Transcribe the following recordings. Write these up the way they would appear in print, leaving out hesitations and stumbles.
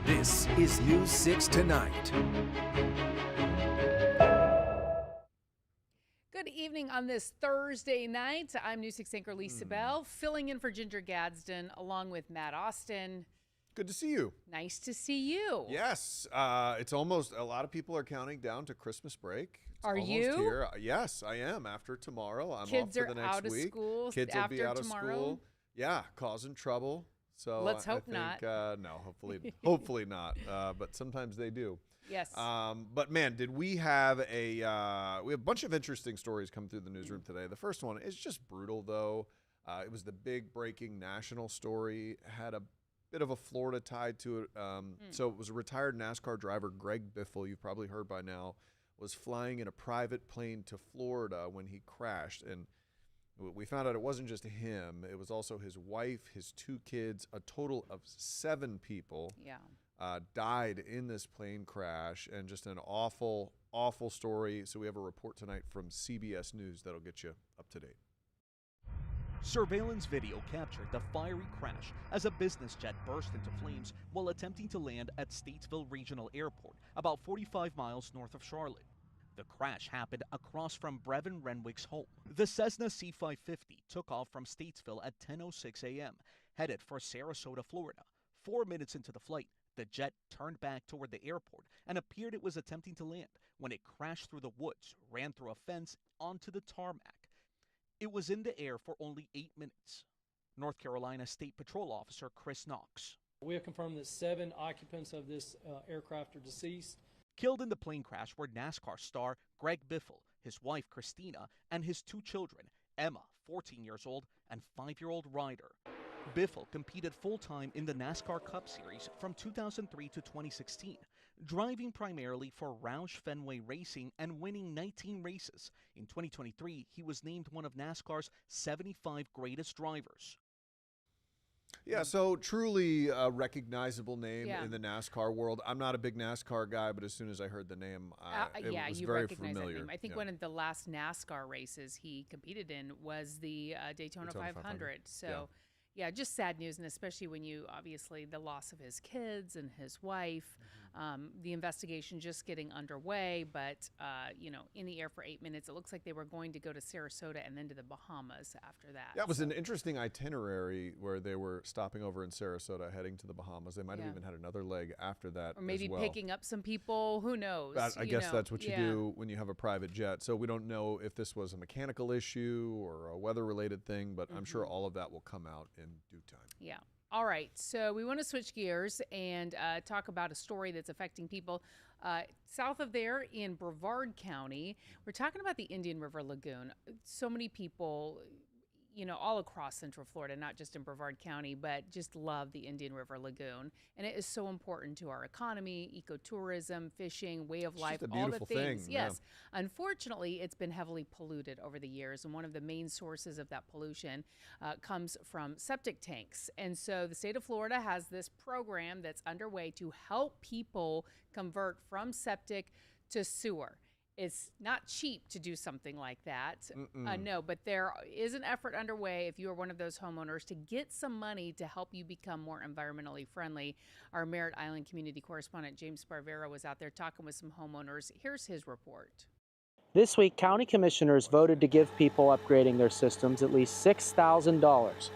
This is News 6 Tonight. Good evening on this Thursday night. I'm News 6 anchor Lisa Bell, filling in for Ginger Gadsden along with Matt Austin. Good to see you. Nice to see you. Yes, it's almost, a lot of people are counting down to Christmas break. It's Are almost you? Here. Yes, I am. After tomorrow, I'm Kids off for the are next out of week. school Kids will be after out of tomorrow? school. Yeah, causing trouble. So Let's hope I think, not. No, hopefully not. But sometimes they do. Yes. But man, did we have we have a bunch of interesting stories come through the newsroom today. The first one is just brutal, though. It was the big breaking national story. Had a bit of a Florida tie to it. So it was a retired NASCAR driver, Greg Biffle, you've probably heard by now, was flying in a private plane to Florida when he crashed. And we found out it wasn't just him. It was also his wife, his two kids, a total of 7 people. Yeah. Died in this plane crash, and just an awful, awful story. So we have a report tonight from CBS News that'll get you up to date. Surveillance video captured the fiery crash as a business jet burst into flames while attempting to land at Statesville Regional Airport, about 45 miles north of Charlotte. The crash happened across from Brevin Renwick's home. The Cessna C-550 took off from Statesville at 10:06 a.m., headed for Sarasota, Florida. 4 minutes into the flight, the jet turned back toward the airport and appeared it was attempting to land when it crashed through the woods, ran through a fence, onto the tarmac. It was in the air for only 8 minutes. North Carolina State Patrol Officer Chris Knox. We have confirmed that 7 occupants of this aircraft are deceased. Killed in the plane crash were NASCAR star Greg Biffle, his wife Christina, and his 2 children, Emma, 14 years old, and 5-year-old Ryder. Biffle competed full-time in the NASCAR Cup Series from 2003 to 2016, driving primarily for Roush Fenway Racing and winning 19 races. In 2023, he was named one of NASCAR's 75 greatest drivers. Yeah, so truly a recognizable name Yeah. in the NASCAR world. I'm not a big NASCAR guy, but as soon as I heard the name, it was you very recognize familiar. that name. I think one of the last NASCAR races he competed in was the Daytona 500. So, yeah, just sad news, and especially when you, obviously, the loss of his kids and his wife, the investigation just getting underway, but, in the air for 8 minutes. It looks like they were going to go to Sarasota and then to the Bahamas after that. Yeah, it was an interesting itinerary where they were stopping over in Sarasota, heading to the Bahamas. They might have even had another leg after that Or maybe as well. picking up some people. Who knows? I guess that's what you do when you have a private jet. So we don't know if this was a mechanical issue or a weather-related thing, but I'm sure all of that will come out in due time. Yeah. All right. So we want to switch gears and talk about a story that's affecting people south of there in Brevard County. We're talking about the Indian River Lagoon. So many people, all across Central Florida, not just in Brevard County, but just love the Indian River Lagoon. And it is so important to our economy, ecotourism, fishing, way of It's life, just a all the beautiful things. thing, yeah. Yes. Unfortunately, it's been heavily polluted over the years. And one of the main sources of that pollution comes from septic tanks. And so the state of Florida has this program that's underway to help people convert from septic to sewer. It's not cheap to do something like that. No, but there is an effort underway if you are one of those homeowners to get some money to help you become more environmentally friendly. Our Merritt Island community correspondent James Sparvero was out there talking with some homeowners. Here's his report. This week, county commissioners voted to give people upgrading their systems at least $6,000.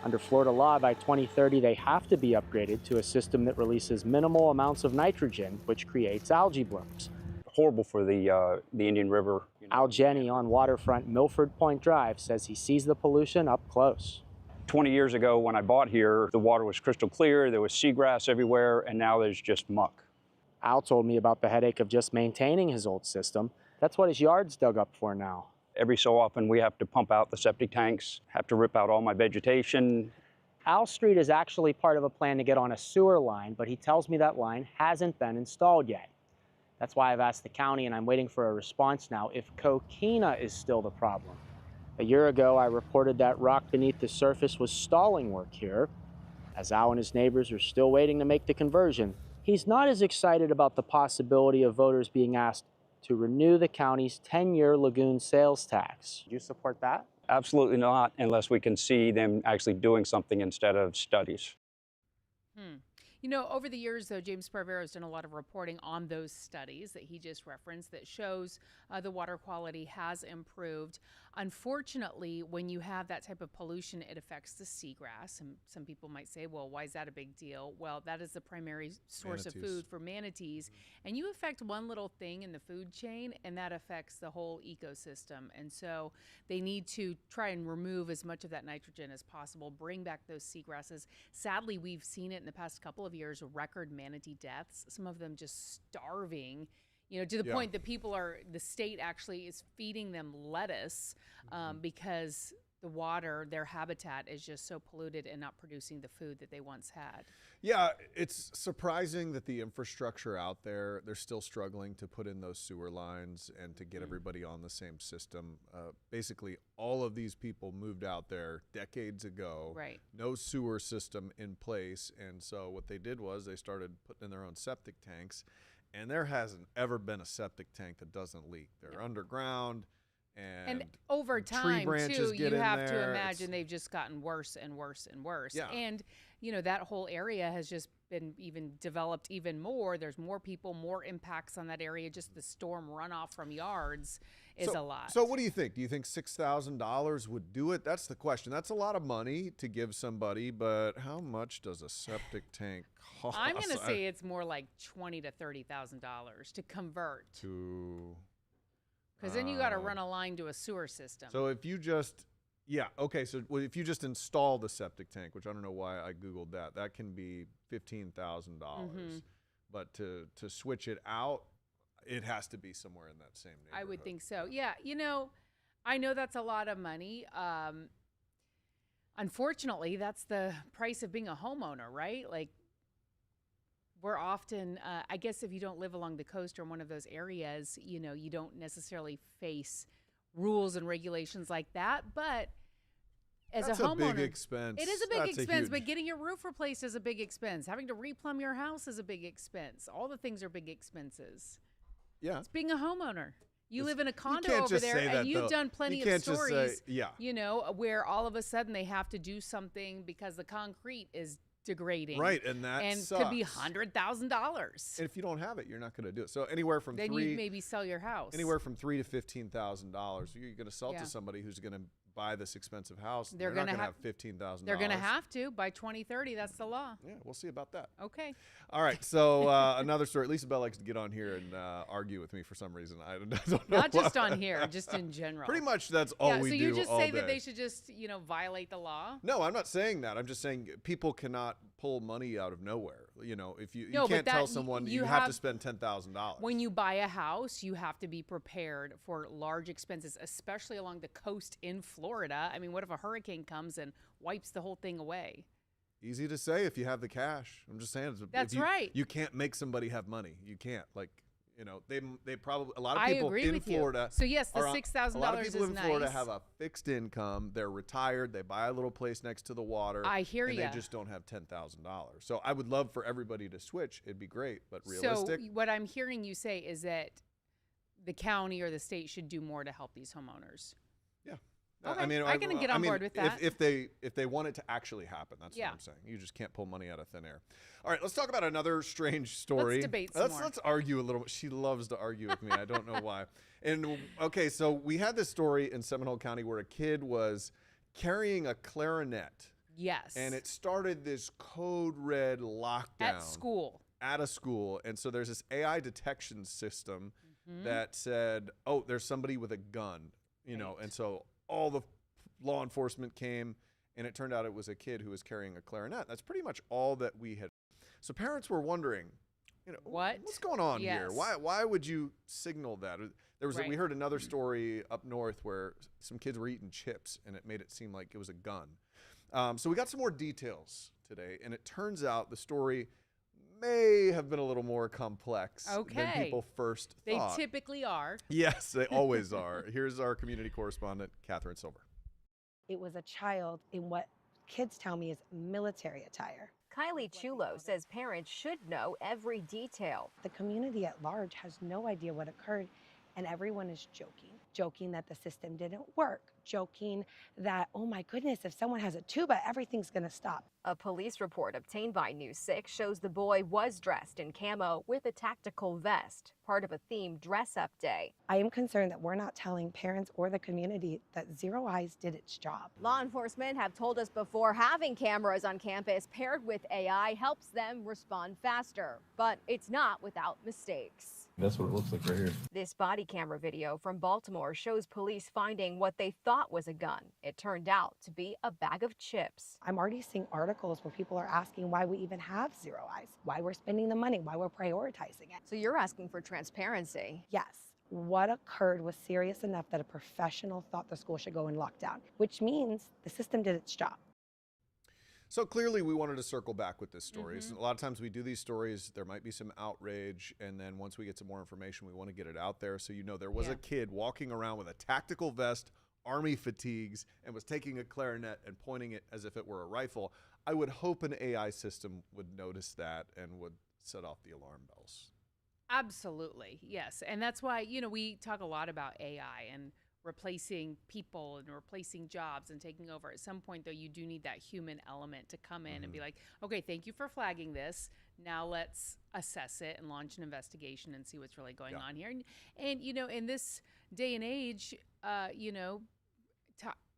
Under Florida law, by 2030, they have to be upgraded to a system that releases minimal amounts of nitrogen, which creates algae blooms. Horrible for the Indian River. Al Jenny on waterfront Milford Point Drive says he sees the pollution up close. 20 years ago when I bought here, the water was crystal clear, there was seagrass everywhere, and now there's just muck. Al told me about the headache of just maintaining his old system. That's what his yard's dug up for now. Every so often we have to pump out the septic tanks, have to rip out all my vegetation. Al Street is actually part of a plan to get on a sewer line, but he tells me that line hasn't been installed yet. That's why I've asked the county, and I'm waiting for a response now, if coquina is still the problem. A year ago, I reported that rock beneath the surface was stalling work here. As Al and his neighbors are still waiting to make the conversion, he's not as excited about the possibility of voters being asked to renew the county's 10-year lagoon sales tax. Do you support that? Absolutely not, unless we can see them actually doing something instead of studies. Over the years, though, James Sparvero has done a lot of reporting on those studies that he just referenced that shows the water quality has improved. Unfortunately, when you have that type of pollution, it affects the seagrass. And some people might say, well, why is that a big deal? Well, that is the primary source of food for manatees. And you affect one little thing in the food chain, and that affects the whole ecosystem. And so they need to try and remove as much of that nitrogen as possible, bring back those seagrasses. Sadly, we've seen it in the past couple of years, record manatee deaths, some of them just starving, to the point that the state actually is feeding them lettuce because the water, their habitat is just so polluted and not producing the food that they once had. Yeah, it's surprising that the infrastructure out there, they're still struggling to put in those sewer lines and to get everybody on the same system. Basically, all of these people moved out there decades ago. Right. No sewer system in place. And so what they did was they started putting in their own septic tanks. And there hasn't ever been a septic tank that doesn't leak. They're underground. And over tree time, branches too, get you in have to there. imagine they've just gotten worse and worse and worse. Yeah. And, that whole area has just been even developed even more. There's more people, more impacts on that area. Just the storm runoff from yards is a lot. So what do you think? Do you think $6,000 would do it? That's the question. That's a lot of money to give somebody, but how much does a septic tank cost? I'm going to say it's more like $20,000 to $30,000 to convert. Because then you got to run a line to a sewer system. So if you just, if you just install the septic tank, which I don't know why I Googled that, that can be $15,000. But to switch it out, it has to be somewhere in that same neighborhood. I would think so. Yeah, I know that's a lot of money. Unfortunately, that's the price of being a homeowner, right? Like, we're often, I guess if you don't live along the coast or in one of those areas, you don't necessarily face rules and regulations like that. But as That's a homeowner, a big expense. it is a big That's expense, huge- but getting your roof replaced is a big expense. Having to replumb your house is a big expense. All the things are big expenses. Yeah. It's being a homeowner. You live in a condo can't over just there, say that, and you've though. done plenty You of can't just say- stories, where all of a sudden they have to do something because the concrete is degrading. Right, and that could be sucks. $100,000. And if you don't have it, you're not going to do it. So anywhere from Then you maybe sell your house. anywhere from $3,000 to $15,000. You're going to sell Yeah. to somebody who's going to buy this expensive house. They're not gonna going to have- have $15,000. They're going to have to by 2030. That's the law. Yeah, we'll see about that. Okay. All right, so another story. Lisa Bell likes to get on here and argue with me for some reason. I don't know. Not just on here, just in general. Pretty much that's all we so do you just all say day. that they should just, violate the law? No, I'm not saying that. I'm just saying people cannot pull money out of nowhere. You know, if you, No, you but can't tell that- someone you you have to have- spend $10,000. When you buy a house, you have to be prepared for large expenses, especially along the coast in Florida. I mean, what if a hurricane comes and wipes the whole thing away? Easy to say if you have the cash. I'm just saying. if That's you, right. You can't make somebody have money. You can't. Like, you know, they probably, a lot of I people agree in with you. Florida. So yes, the are on- $6,000 A lot of people is in Florida nice. have a fixed income. They're retired. They buy a little place next to the water. I hear and ya. They just don't have $10,000. So I would love for everybody to switch. It'd be great, but realistic. So what I'm hearing you say is that the county or the state should do more to help these homeowners. Yeah. Okay, I mean, I can get on board with that. If they want it to actually happen, that's Yeah. what I'm saying. You just can't pull money out of thin air. All right, let's talk about another strange story. debate some let's, more. Let's argue a little bit. She loves to argue with me. I don't know why. And okay, so we had this story in Seminole County where a kid was carrying a clarinet, Yes. and it started this code red lockdown at school. At a school. And so there's this AI detection system Mm-hmm. that said, oh, there's somebody with a gun, you know, and so all the law enforcement came, and it turned out it was a kid who was carrying a clarinet. That's pretty much all that we had. So parents were wondering, you know, what's going on here? Yes. Why would you signal that? There was we heard another story up north where some kids were eating chips, and it made it seem like it was a gun. So we got some more details today, and it turns out the story may have been a little more complex than Okay. people first They thought. typically are. Yes, they always are. Here's our community correspondent, Catherine Silver. It was a child in what kids tell me is military attire. Kylie Chulo says parents should know every detail. The community at large has no idea what occurred, and everyone is joking that the system didn't work, joking that, oh my goodness, if someone has a tuba, everything's gonna stop. A police report obtained by News 6 shows the boy was dressed in camo with a tactical vest, part of a themed dress-up day. I am concerned that we're not telling parents or the community that Zero Eyes did its job. Law enforcement have told us before having cameras on campus paired with AI helps them respond faster, but it's not without mistakes. That's what it looks like right here. This body camera video from Baltimore shows police finding what they thought was a gun. It turned out to be a bag of chips. I'm already seeing articles where people are asking why we even have Zero Eyes, why we're spending the money, why we're prioritizing it. So you're asking for transparency. Yes. What occurred was serious enough that a professional thought the school should go in lockdown, which means the system did its job. So clearly we wanted to circle back with this story. So a lot of times we do these stories, there might be some outrage, and then once we get some more information, we want to get it out there. So, you know, there was a kid walking around with a tactical vest, army fatigues, and was taking a clarinet and pointing it as if it were a rifle. I would hope an AI system would notice that and would set off the alarm bells. Absolutely. Yes. And that's why, you know, we talk a lot about AI and replacing people and replacing jobs and taking over. At some point, though, you do need that human element to come in and be like, okay, thank you for flagging this. Now let's assess it and launch an investigation and see what's really going on here. And, you know, in this day and age, you know,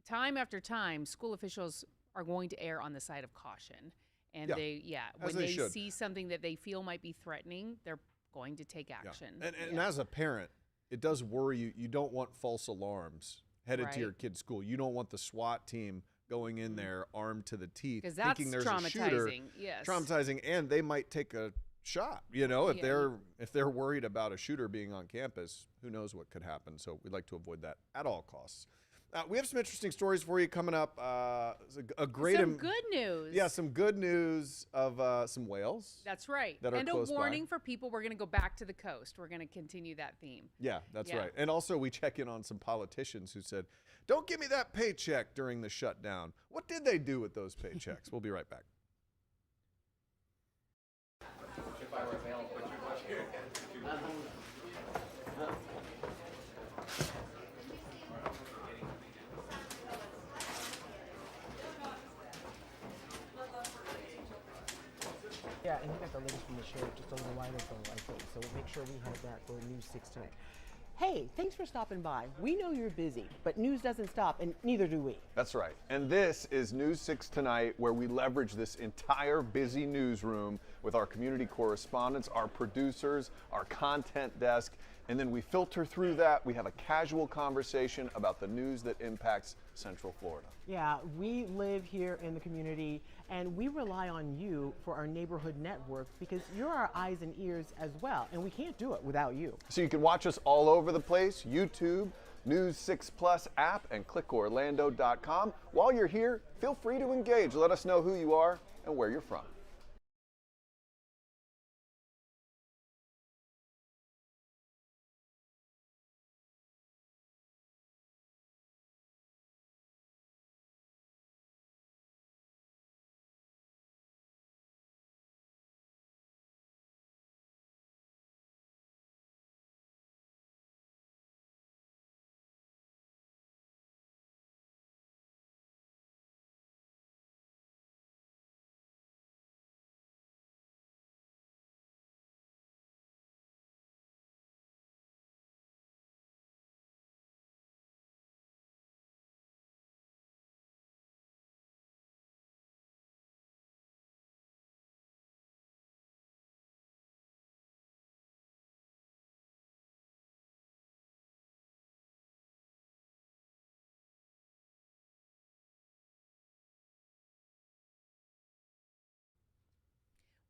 time after time, school officials are going to err on the side of caution. And when they see something that they feel might be threatening, they're going to take action. And as a parent, it does worry you. You don't want false alarms headed to your kid's school. You don't want the SWAT team going in there armed to the teeth, because that's thinking there's a shooter. Yes, Traumatizing, and they might take a shot. You know, if they're worried about a shooter being on campus, who knows what could happen. So we'd like to avoid that at all costs. We have some interesting stories for you coming up. A great some good news. Yeah, some good news of some whales. That's right. That are and close a warning by. for people. We're going to go back to the coast. We're going to continue that theme. Yeah, that's right. And also we check in on some politicians who said, don't give me that paycheck during the shutdown. What did they do with those paychecks? We'll be right back. Yeah, and we got the latest from the sheriff just a little while ago, I think. So we'll make sure we have that for News 6 tonight. Hey, thanks for stopping by. We know you're busy, but news doesn't stop, and neither do we. That's right. And this is News 6 Tonight, where we leverage this entire busy newsroom with our community correspondents, our producers, our content desk, and then we filter through that. We have a casual conversation about the news that impacts Central Florida. Yeah, we live here in the community and we rely on you for our neighborhood network because you're our eyes and ears as well, and we can't do it without you. So you can watch us all over the place, YouTube, News 6 Plus app, and clickorlando.com. While you're here, feel free to engage. Let us know who you are and where you're from.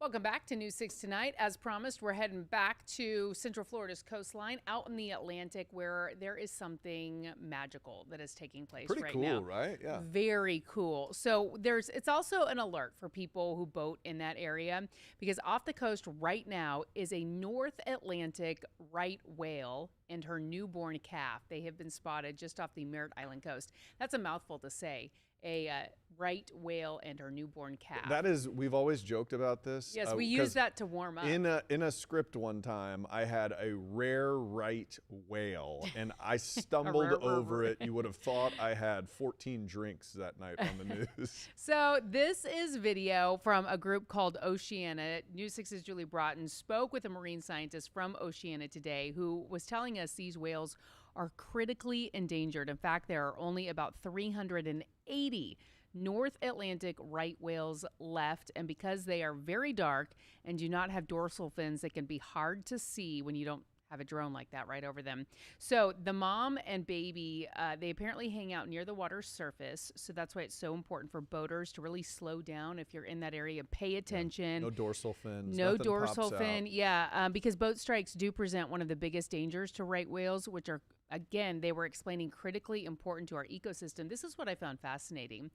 Welcome back to News 6 Tonight. As promised, we're heading back to Central Florida's coastline, out in the Atlantic, where there is something magical that is taking place Pretty right cool, now. right? Yeah. Very cool. So it's also an alert for people who boat in that area, because off the coast right now is a North Atlantic right whale and her newborn calf. They have been spotted just off the Merritt Island coast. That's a mouthful to say. A right whale and her newborn calf. That is, we've always joked about this. Yes, we use that to warm up. In a script one time, I had a rare right whale, and I stumbled over it. You would have thought I had 14 drinks that night on the news. So this is video from a group called Oceana. News 6's Julie Broughton spoke with a marine scientist from Oceana today who was telling us these whales are critically endangered. In fact, there are only about 380 North Atlantic right whales left, and because they are very dark and do not have dorsal fins, they can be hard to see when you don't have a drone like that right over them. So the mom and baby, they apparently hang out near the water's surface, so that's why it's so important for boaters to really slow down if you're in that area. Pay attention. No dorsal fins. No nothing dorsal pops fin. out. Yeah, because boat strikes do present one of the biggest dangers to right whales, which are, again, they were explaining critically important to our ecosystem. This is what I found fascinating.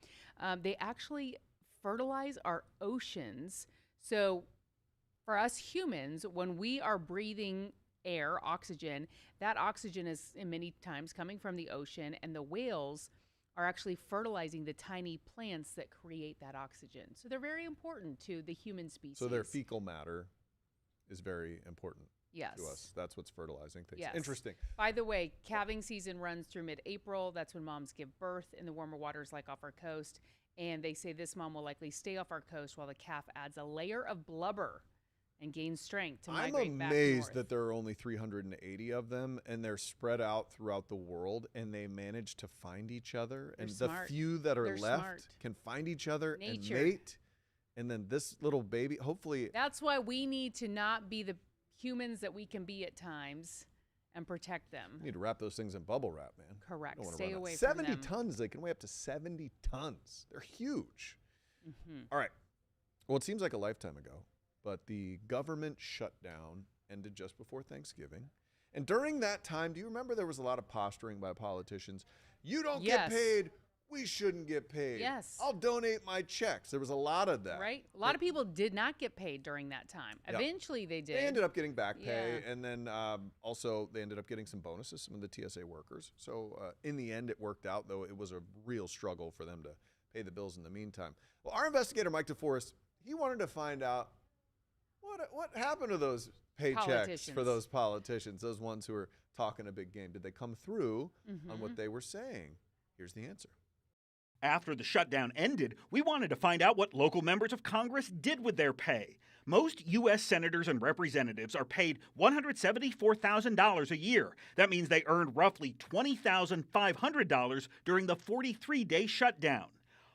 They actually fertilize our oceans. So for us humans, when we are breathing air, oxygen, that oxygen is many times coming from the ocean, and the whales are actually fertilizing the tiny plants that create that oxygen. So they're very important to the human species. So their fecal matter is very important yes. to us. That's what's fertilizing things. Yes. Interesting. By the way, calving season runs through mid-April. That's when moms give birth in the warmer waters like off our coast. And they say this mom will likely stay off our coast while the calf adds a layer of blubber and gains strength to migrate back north. I'm amazed that there are only 380 of them, and they're spread out throughout the world, and they manage to find each other. They're and smart. the few that are They're left smart. can find each other Nature. and mate. And then this little baby, hopefully. That's why we need to not be the humans that we can be at times and protect them. You need to wrap those things in bubble wrap, man. Correct. Don't wanna Stay run out. away from 70 them. tons. They can weigh up to 70 tons. They're huge. Mm-hmm. All right. Well, it seems like a lifetime ago, but the government shutdown ended just before Thanksgiving. And during that time, do you remember there was a lot of posturing by politicians? You don't Yes. get paid. We shouldn't get paid. Yes. I'll donate my checks. There was a lot of that. Right? A lot of people did not get paid during that time. Yep. Eventually they did. They ended up getting back pay, Yeah. and then also they ended up getting some bonuses, some of the TSA workers. So in the end, it worked out, though it was a real struggle for them to pay the bills in the meantime. Well, our investigator, Mike DeForest, he wanted to find out what happened to those paychecks for those politicians, those ones who were talking a big game. Did they come through on what they were saying? Here's the answer. After the shutdown ended, we wanted to find out what local members of Congress did with their pay. Most U.S. senators and representatives are paid $174,000 a year. That means they earned roughly $20,500 during the 43-day shutdown.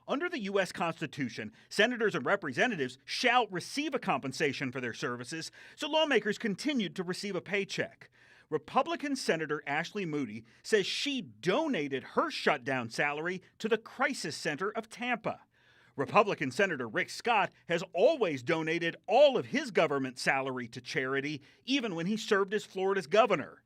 Under the U.S. Constitution, senators and representatives shall receive a compensation for their services, so lawmakers continued to receive a paycheck. Republican Senator Ashley Moody says she donated her shutdown salary to the Crisis Center of Tampa. Republican Senator Rick Scott has always donated all of his government salary to charity, even when he served as Florida's governor.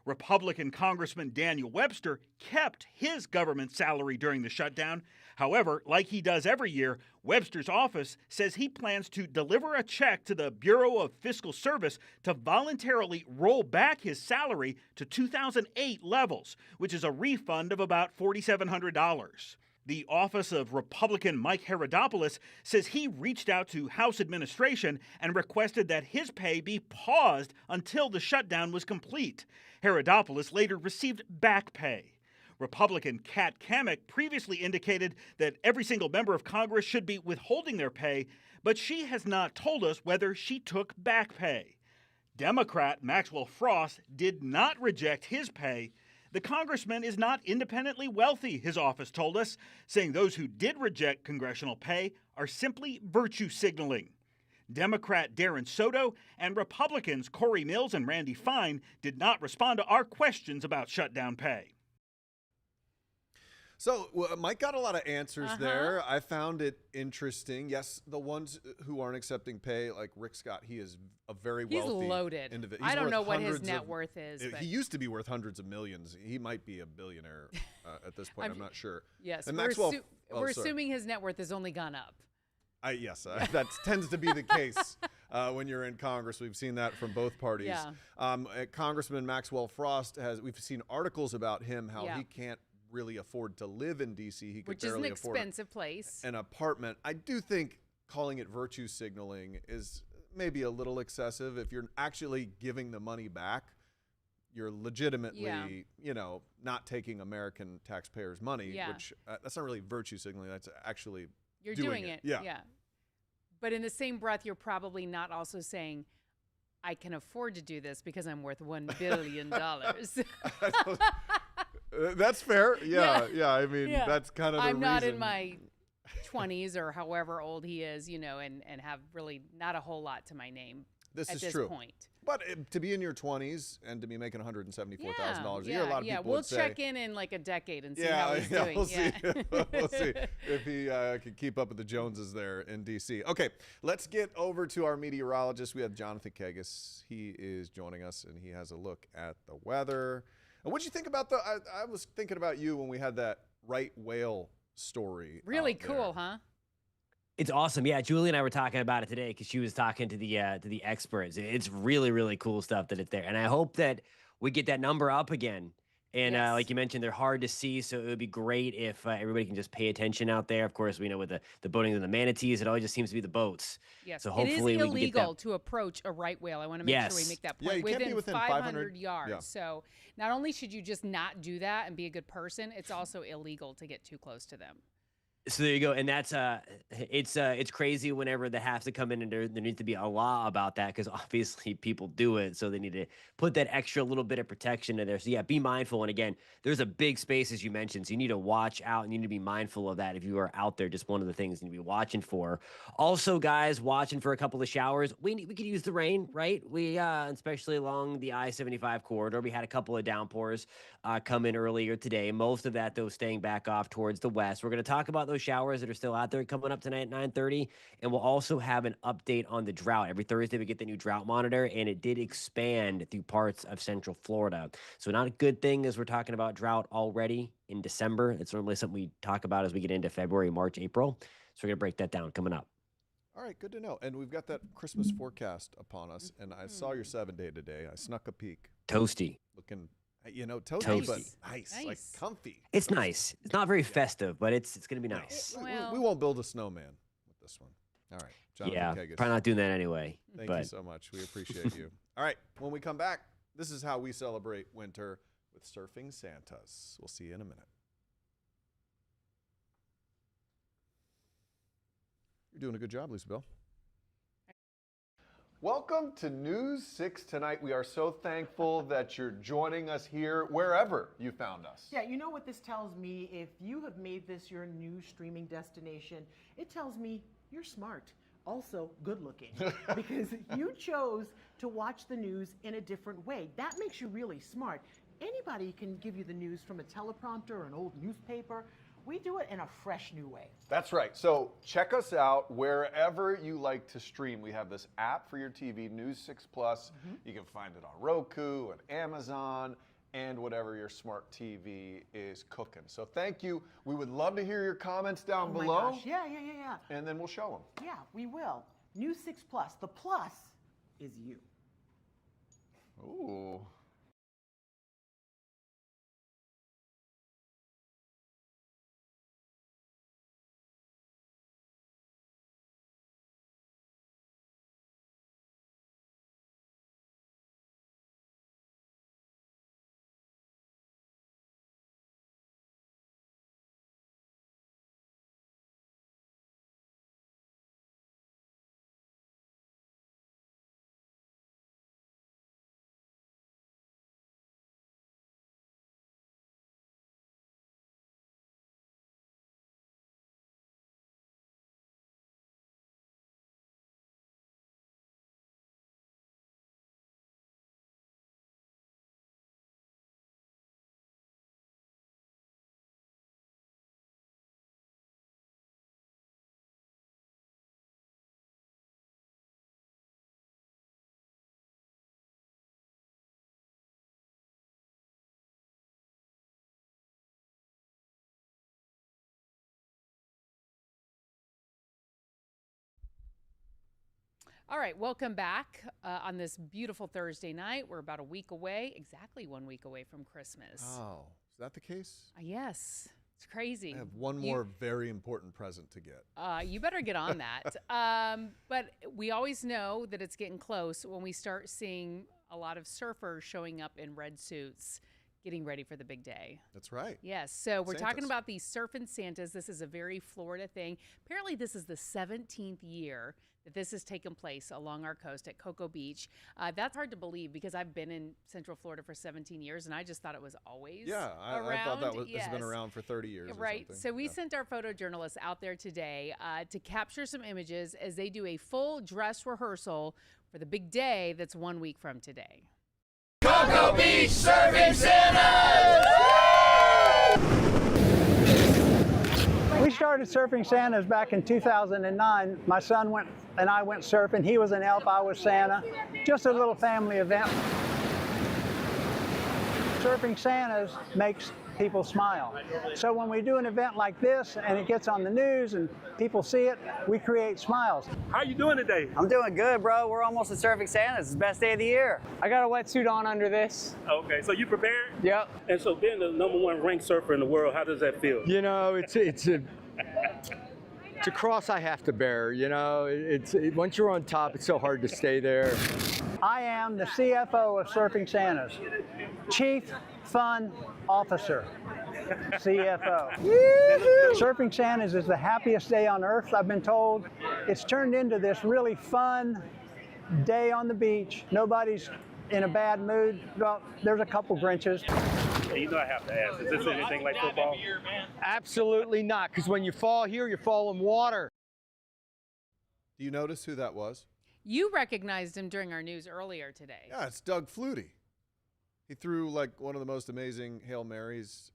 Republican Congressman Daniel Webster kept his government salary during the shutdown. However, like he does every year, Webster's office says he plans to deliver a check to the Bureau of Fiscal Service to voluntarily roll back his salary to 2008 levels, which is a refund of about $4,700. The office of Republican Mike Herodopoulos says he reached out to House administration and requested that his pay be paused until the shutdown was complete. Herodopoulos later received back pay. Republican Kat Cammack previously indicated that every single member of Congress should be withholding their pay, but she has not told us whether she took back pay. Democrat Maxwell Frost did not reject his pay. The congressman is not independently wealthy, his office told us, saying those who did reject congressional pay are simply virtue signaling. Democrat Darren Soto and Republicans Corey Mills and Randy Fine did not respond to our questions about shutdown pay. So Mike got a lot of answers there. I found it interesting. Yes, the ones who aren't accepting pay, like Rick Scott, he is a very wealthy loaded. individual. I don't know what his net worth is. He used to be worth hundreds of millions. He might be a billionaire at this point. I'm not sure. Yes, and we're assuming his net worth has only gone up. Yes, that tends to be the case when you're in Congress. We've seen that from both parties. Yeah. Congressman Maxwell Frost we've seen articles about him, how he can't really afford to live in D.C. He could Which is barely an expensive place. An apartment. I do think calling it virtue signaling is maybe a little excessive. If you're actually giving the money back, you're legitimately, not taking American taxpayers' money, which that's not really virtue signaling. That's actually you're doing it. Yeah. But in the same breath, you're probably not also saying, I can afford to do this because I'm worth $1 billion. That's fair. Yeah. I mean, that's kind of the I'm not reason. in my 20s or however old he is, and have really not a whole lot to my name at this point. But to be in your 20s and to be making $174,000 a year, a lot of people we'll would say, check in like a decade and see how he's doing. We'll see. We'll see if he can keep up with the Joneses there in D.C. Okay, let's get over to our meteorologist. We have Jonathan Kagis. He is joining us, and he has a look at the weather. And what'd you think about I was thinking about you when we had that right whale story. Really cool, huh? It's awesome. Yeah, Julie and I were talking about it today because she was talking to the experts. It's really, really cool stuff that it's there. And I hope that we get that number up again. And like you mentioned, they're hard to see, so it would be great if everybody can just pay attention out there. Of course, we know with the boating and the manatees, it always just seems to be the boats. Yes, so hopefully it is we can get illegal that. to approach a right whale. I want to make sure we make that point. Yeah, you can't be within 500 yards. Yeah. So not only should you just not do that and be a good person, it's also illegal to get too close to them. So there you go, and that's it's crazy whenever that has to come in, and there needs to be a law about that because obviously people do it, so they need to put that extra little bit of protection in there. So yeah, be mindful. And again, there's a big space as you mentioned, so you need to watch out and you need to be mindful of that if you are out there. Just one of the things you need to be watching for. Also, guys, watching for a couple of showers. We could use the rain, right? We especially along the I-75 corridor, we had a couple of downpours come in earlier today. Most of that though staying back off towards the west. We're going to talk about those showers that are still out there coming up tonight at 9:30, and we'll also have an update on the drought. Every Thursday we get the new drought monitor, and it did expand through parts of Central Florida. So not a good thing as we're talking about drought already in December. It's normally something we talk about as we get into February, March, April. So we're going to break that down coming up. All right, good to know. And we've got that Christmas forecast upon us, and I saw your 7-day today. I snuck a peek. Toasty. Looking, toasty, but nice, like comfy. It's nice. It's not very festive, but it's going to be nice. We won't build a snowman with this one. All right, Jonathan Kagis. Probably not doing that anyway. Thank you so much. We appreciate you. All right, when we come back, this is how we celebrate winter with Surfing Santas. We'll see you in a minute. You're doing a good job, Lisa Bell. Welcome to News 6 Tonight. We are so thankful that you're joining us here wherever you found us. Yeah, you know what this tells me? If you have made this your new streaming destination, it tells me you're smart. also good looking, because you chose to watch the news in a different way. That makes you really smart. Anybody can give you the news from a teleprompter or an old newspaper. We do it in a fresh new way. That's right. So check us out wherever you like to stream. We have this app for your TV, News 6 Plus. You can find it on Roku and Amazon and whatever your smart TV is cooking. So thank you. We would love to hear your comments down Oh my below. gosh. Yeah. And then we'll show them. Yeah, we will. News 6 Plus. The plus is you. Ooh. All right, welcome back on this beautiful Thursday night. We're about a week away, exactly 1 week away from Christmas. Oh, is that the case? Yes, it's crazy. I have one more very important present to get. You better get on that. But we always know that it's getting close when we start seeing a lot of surfers showing up in red suits, getting ready for the big day. That's right. Yes, so we're talking Santas. about these Surfing Santas. This is a very Florida thing. Apparently, this is the 17th year that this has taken place along our coast at Cocoa Beach. That's hard to believe because I've been in Central Florida for 17 years, and I just thought it was always I thought that has been Yes. around for 30 years. Right. Or something. So we sent our photojournalists out there today to capture some images as they do a full dress rehearsal for the big day that's 1 week from today. Cocoa Beach Surfing Santas! We started Surfing Santas back in 2009. My son and I went surfing. He was an elf, I was Santa. Just a little family event. Surfing Santas makes people smile. So when we do an event like this and it gets on the news and people see it, we create smiles. How you doing today? I'm doing good, bro. We're almost at Surfing Santas. It's the best day of the year. I got a wetsuit on under this. Okay, so you prepared? Yep. And so being the #1 ranked surfer in the world, how does that feel? You know, it's a cross I have to bear. You know, once you're on top, it's so hard to stay there. I am the CFO of Surfing Santas, Chief Fun Officer, CFO. Surfing Santas is the happiest day on earth, I've been told. It's turned into this really fun day on the beach. Nobody's in a bad mood. Well, there's a couple Grinches. Hey, you know I have to ask, is this anything like football? Absolutely not, because when you fall here, you fall in water. Do you notice who that was? You recognized him during our news earlier today. Yeah, it's Doug Flutie. He threw like one of the most amazing Hail Marys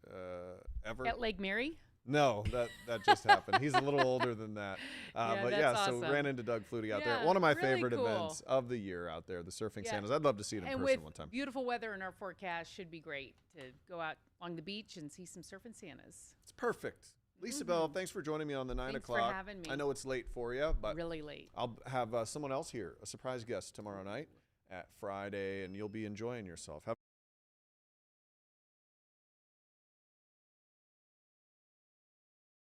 ever. At Lake Mary? No, that just happened. He's a little older than that. But that's yeah, awesome. so ran into Doug Flutie out there. Yeah, One of my really favorite cool. events of the year out there, the Surfing Yeah. Santas. I'd love to see it in And person with one time. beautiful weather in our forecast, should be great to go out along the beach and see some Surfing Santas. It's perfect. Lisa Bell, thanks for joining me on the 9 Thanks for o'clock. having me. I know it's late for you, but Really late. I'll have someone else here, a surprise guest tomorrow night at Friday, and you'll be enjoying yourself.